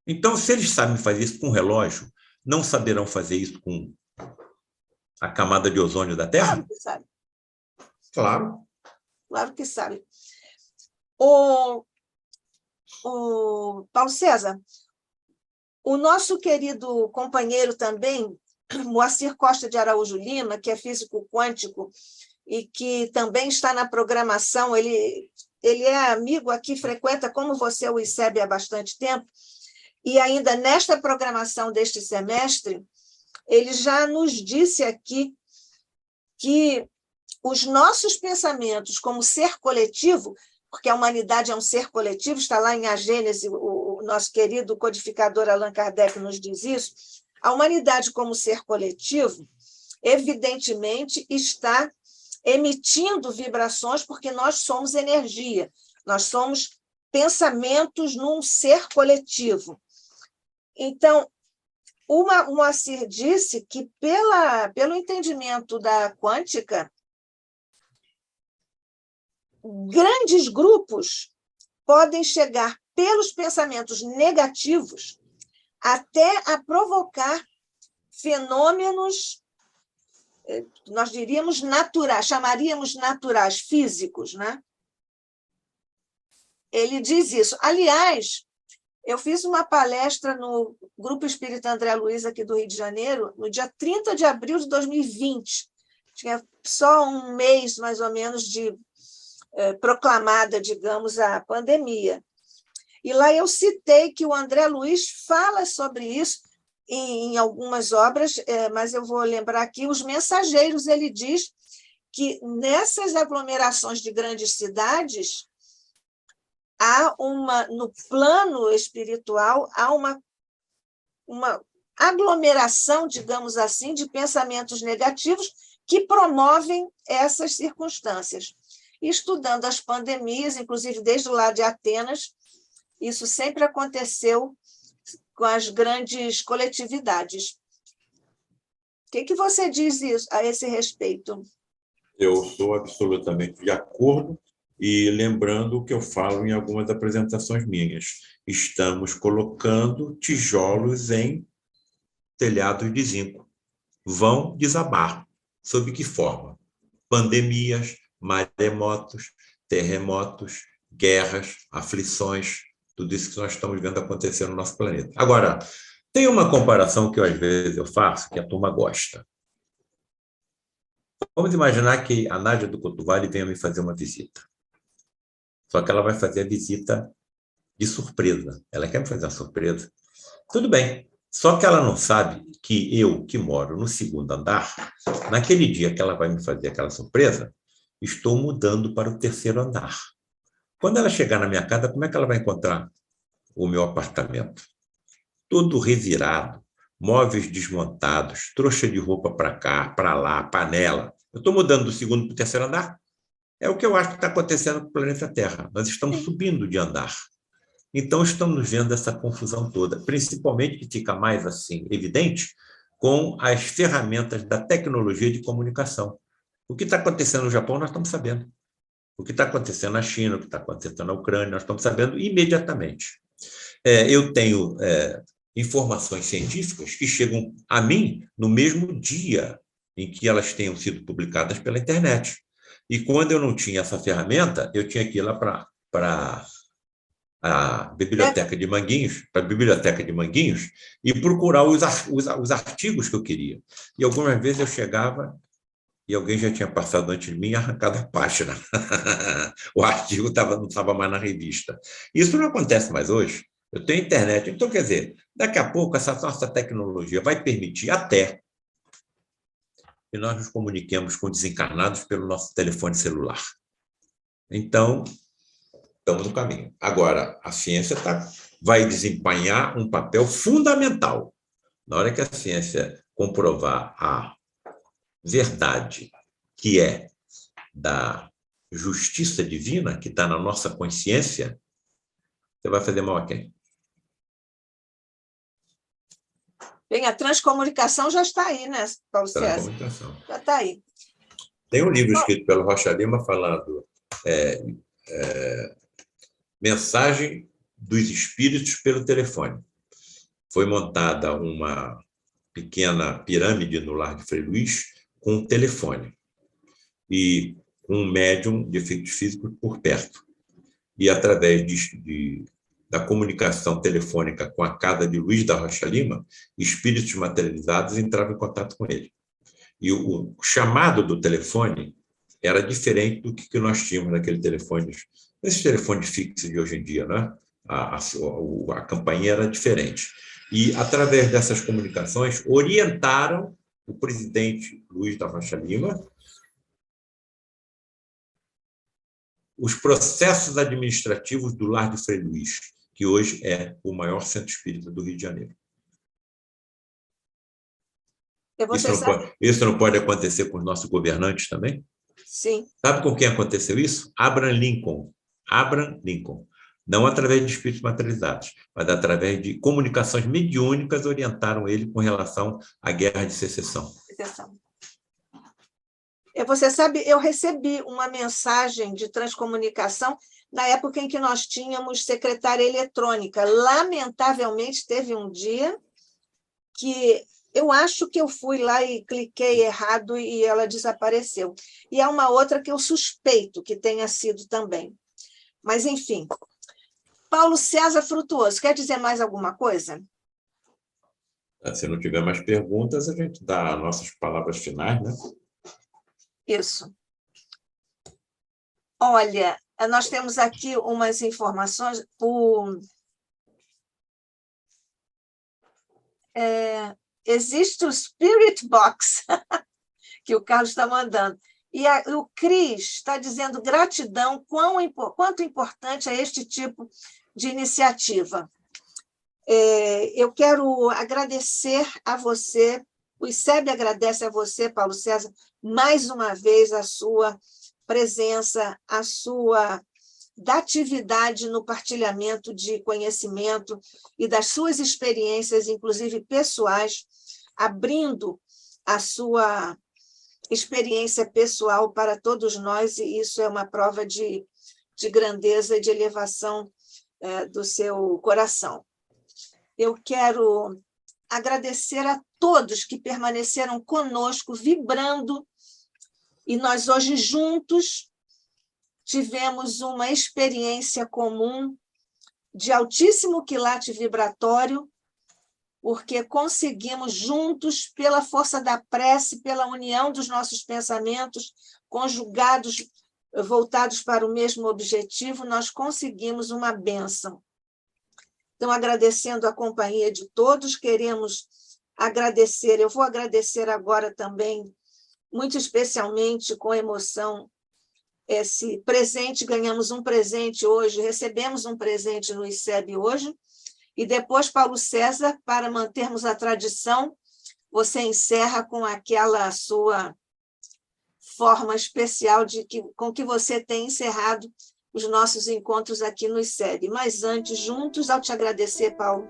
Então, se eles sabem fazer isso com um relógio, não saberão fazer isso com a camada de ozônio da Terra? Claro que sabe. Claro. Claro que sabe. O Paulo César, o nosso querido companheiro também, Moacir Costa de Araújo Lima, que é físico quântico e que também está na programação, ele é amigo aqui, frequenta como você o ICEB há bastante tempo, e ainda nesta programação deste semestre, ele já nos disse aqui que os nossos pensamentos como ser coletivo, porque a humanidade é um ser coletivo, está lá em A Gênese, o nosso querido codificador Allan Kardec nos diz isso, A humanidade, como ser coletivo, evidentemente está emitindo vibrações, porque nós somos energia, nós somos pensamentos num ser coletivo. Então, o Moacir disse que, pelo entendimento da quântica, grandes grupos podem chegar pelos pensamentos negativos até a provocar fenômenos, nós diríamos naturais, chamaríamos naturais, físicos, né? Ele diz isso. Aliás, eu fiz uma palestra no Grupo Espírita André Luiz, aqui do Rio de Janeiro, no dia 30 de abril de 2020. Tinha só um mês, mais ou menos, de proclamada, digamos, a pandemia. E lá eu citei que o André Luiz fala sobre isso em algumas obras, mas eu vou lembrar aqui, Os Mensageiros, ele diz que nessas aglomerações de grandes cidades, no plano espiritual, há uma aglomeração, digamos assim, de pensamentos negativos que promovem essas circunstâncias. E estudando as pandemias, inclusive desde lá de Atenas, isso sempre aconteceu com as grandes coletividades. O que você diz a esse respeito? Eu sou absolutamente de acordo, e lembrando o que eu falo em algumas apresentações minhas. Estamos colocando tijolos em telhados de zinco. Vão desabar. Sob que forma? Pandemias, maremotos, terremotos, guerras, aflições, tudo isso que nós estamos vendo acontecer no nosso planeta. Agora, tem uma comparação que às vezes eu faço, que a turma gosta. Vamos imaginar que a Nádia do Cotuvale venha me fazer uma visita. Só que ela vai fazer a visita de surpresa. Ela quer me fazer uma surpresa. Tudo bem. Só que ela não sabe que eu, que moro no segundo andar, naquele dia que ela vai me fazer aquela surpresa, estou mudando para o terceiro andar. Quando ela chegar na minha casa, como é que ela vai encontrar o meu apartamento? Todo revirado, móveis desmontados, trouxa de roupa para cá, para lá, panela. Eu estou mudando do segundo para o terceiro andar? É o que eu acho que está acontecendo com o planeta Terra. Nós estamos subindo de andar. Então, estamos vendo essa confusão toda, principalmente que fica mais assim evidente com as ferramentas da tecnologia de comunicação. O que está acontecendo no Japão, nós estamos sabendo. O que está acontecendo na China, o que está acontecendo na Ucrânia, nós estamos sabendo imediatamente. Eu tenho informações científicas que chegam a mim no mesmo dia em que elas tenham sido publicadas pela internet. E quando eu não tinha essa ferramenta, eu tinha que ir lá para a biblioteca de Manguinhos, e procurar os artigos que eu queria. E algumas vezes eu chegava e alguém já tinha passado antes de mim e arrancado a página. O artigo não estava mais na revista. Isso não acontece mais hoje. Eu tenho internet. Então, quer dizer, daqui a pouco essa nossa tecnologia vai permitir até que nós nos comuniquemos com desencarnados pelo nosso telefone celular. Então, estamos no caminho. Agora, a ciência vai desempenhar um papel fundamental. Na hora que a ciência comprovar a verdade, que é da justiça divina, que está na nossa consciência, você vai fazer mal a quem? Bem, a transcomunicação já está aí, né, Paulo César? Transcomunicação. Já está aí. Tem um livro escrito pelo Rocha Lima falando Mensagem dos Espíritos pelo Telefone. Foi montada uma pequena pirâmide no Lar de Frei Luís com um telefone e um médium de efeitos físicos por perto. E através da comunicação telefônica com a casa de Luiz da Rocha Lima, espíritos materializados entravam em contato com ele. E o chamado do telefone era diferente do que nós tínhamos naquele telefone, esses telefones fixos de hoje em dia, né? A campainha era diferente. E, através dessas comunicações, orientaram o presidente Luiz da Rocha Lima os processos administrativos do Lar de Frei Luís, que hoje é o maior centro espírita do Rio de Janeiro. Você sabe? Isso não pode acontecer com os nossos governantes também? Sim. Sabe com quem aconteceu isso? Abraham Lincoln. Abraham Lincoln. Não através de espíritos materializados, mas através de comunicações mediúnicas orientaram ele com relação à guerra de secessão. Você sabe, eu recebi uma mensagem de transcomunicação na época em que nós tínhamos secretária eletrônica. Lamentavelmente, teve um dia que eu acho que eu fui lá e cliquei errado e ela desapareceu. E há uma outra que eu suspeito que tenha sido também. Mas, enfim. Paulo César Frutuoso, quer dizer mais alguma coisa? Se não tiver mais perguntas, a gente dá as nossas palavras finais, né? Isso. Olha, nós temos aqui umas informações. Existe o Spirit Box, que o Carlos está mandando. E o Cris está dizendo gratidão, quanto importante é este tipo de iniciativa. Eu quero agradecer a você, o ICEB agradece a você, Paulo César, mais uma vez a sua presença, a sua datividade no partilhamento de conhecimento e das suas experiências, inclusive pessoais, abrindo a sua experiência pessoal para todos nós, e isso é uma prova de grandeza e de elevação do seu coração. Eu quero agradecer a todos que permaneceram conosco, vibrando, e nós hoje juntos tivemos uma experiência comum de altíssimo quilate vibratório, porque conseguimos juntos, pela força da prece, pela união dos nossos pensamentos, conjugados, voltados para o mesmo objetivo, nós conseguimos uma bênção. Então, agradecendo a companhia de todos, queremos agradecer, eu vou agradecer agora também, muito especialmente, com emoção, esse presente, ganhamos um presente hoje, recebemos um presente no ICEB hoje, e depois, Paulo César, para mantermos a tradição, você encerra com aquela sua forma especial com que você tem encerrado os nossos encontros aqui no ICEB. Mas antes, juntos, ao te agradecer, Paulo,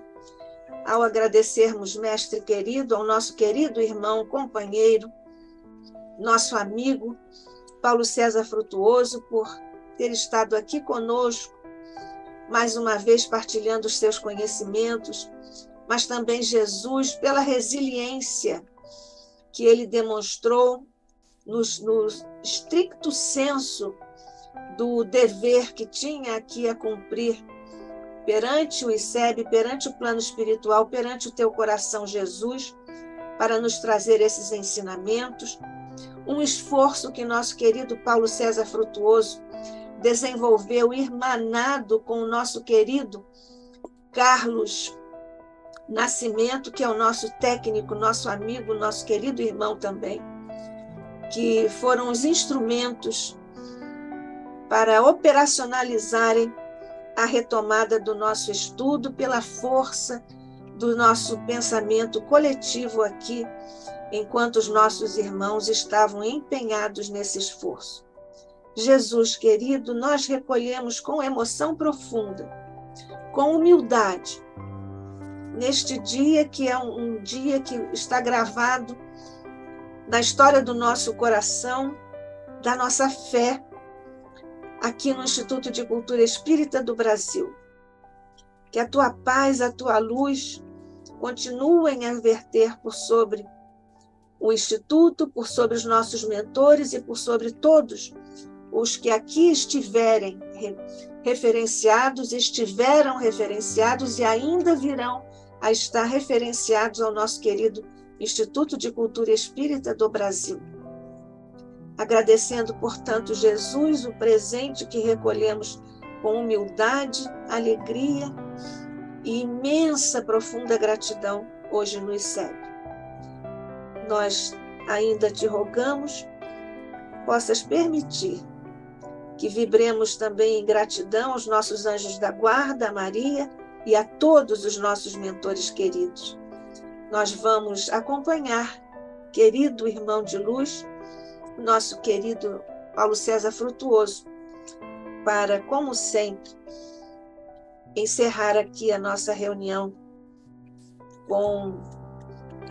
ao agradecermos, mestre querido, ao nosso querido irmão, companheiro, nosso amigo, Paulo César Frutuoso, por ter estado aqui conosco, mais uma vez partilhando os seus conhecimentos, mas também Jesus, pela resiliência que ele demonstrou no estricto senso do dever que tinha aqui a cumprir perante o ICEB, perante o plano espiritual, perante o teu coração, Jesus, para nos trazer esses ensinamentos. Um esforço que nosso querido Paulo César Frutuoso desenvolveu, irmanado com o nosso querido Carlos Nascimento, que é o nosso técnico, nosso amigo, nosso querido irmão também, que foram os instrumentos para operacionalizarem a retomada do nosso estudo pela força do nosso pensamento coletivo aqui, enquanto os nossos irmãos estavam empenhados nesse esforço. Jesus querido, nós recolhemos com emoção profunda, com humildade, neste dia que é um dia que está gravado na história do nosso coração, da nossa fé, aqui no Instituto de Cultura Espírita do Brasil. Que a tua paz, a tua luz continuem a verter por sobre o Instituto, por sobre os nossos mentores e por sobre todos os que aqui estiverem referenciados, estiveram referenciados e ainda virão a estar referenciados ao nosso querido Instituto de Cultura Espírita do Brasil. Agradecendo, portanto, Jesus, o presente que recolhemos com humildade, alegria e imensa, profunda gratidão hoje no ICEB. Nós ainda te rogamos, possas permitir que vibremos também em gratidão aos nossos anjos da guarda, a Maria e a todos os nossos mentores queridos. Nós vamos acompanhar querido irmão de luz, nosso querido Paulo César Frutuoso, para, como sempre, encerrar aqui a nossa reunião com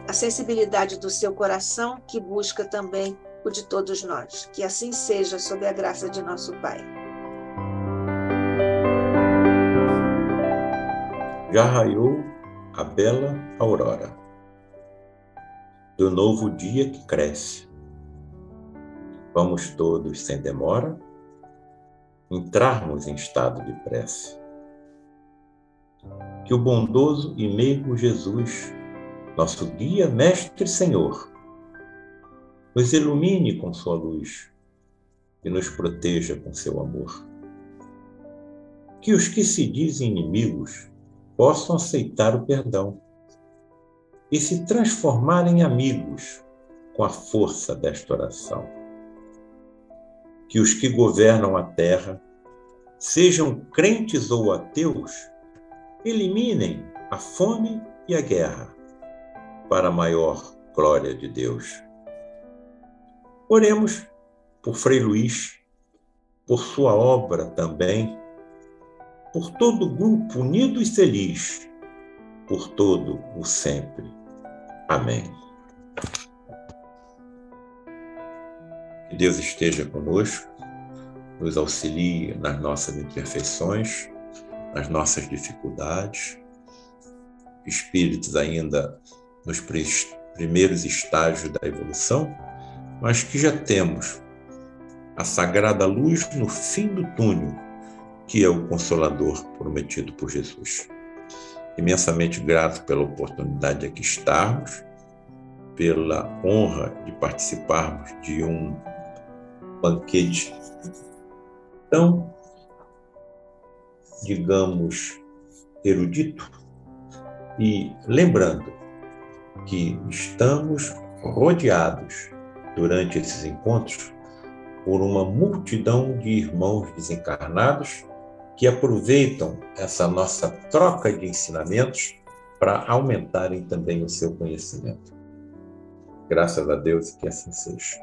a sensibilidade do seu coração, que busca também o de todos nós. Que assim seja, sob a graça de nosso Pai. Já raiou a bela aurora do novo dia que cresce. Vamos todos, sem demora, entrarmos em estado de prece. Que o bondoso e meigo Jesus, nosso guia, mestre e Senhor, nos ilumine com sua luz e nos proteja com seu amor. Que os que se dizem inimigos possam aceitar o perdão e se transformar em amigos com a força desta oração. Que os que governam a terra, sejam crentes ou ateus, eliminem a fome e a guerra para a maior glória de Deus. Oremos por Frei Luís, por sua obra também, por todo o grupo unido e feliz, por todo o sempre. Amém. Que Deus esteja conosco, nos auxilie nas nossas imperfeições, nas nossas dificuldades, espíritos ainda nos primeiros estágios da evolução, mas que já temos a sagrada luz no fim do túnel, que é o Consolador prometido por Jesus. Imensamente grato pela oportunidade de aqui estarmos, pela honra de participarmos de um banquete tão, digamos, erudito, e lembrando que estamos rodeados durante esses encontros por uma multidão de irmãos desencarnados que aproveitam essa nossa troca de ensinamentos para aumentarem também o seu conhecimento. Graças a Deus que assim seja.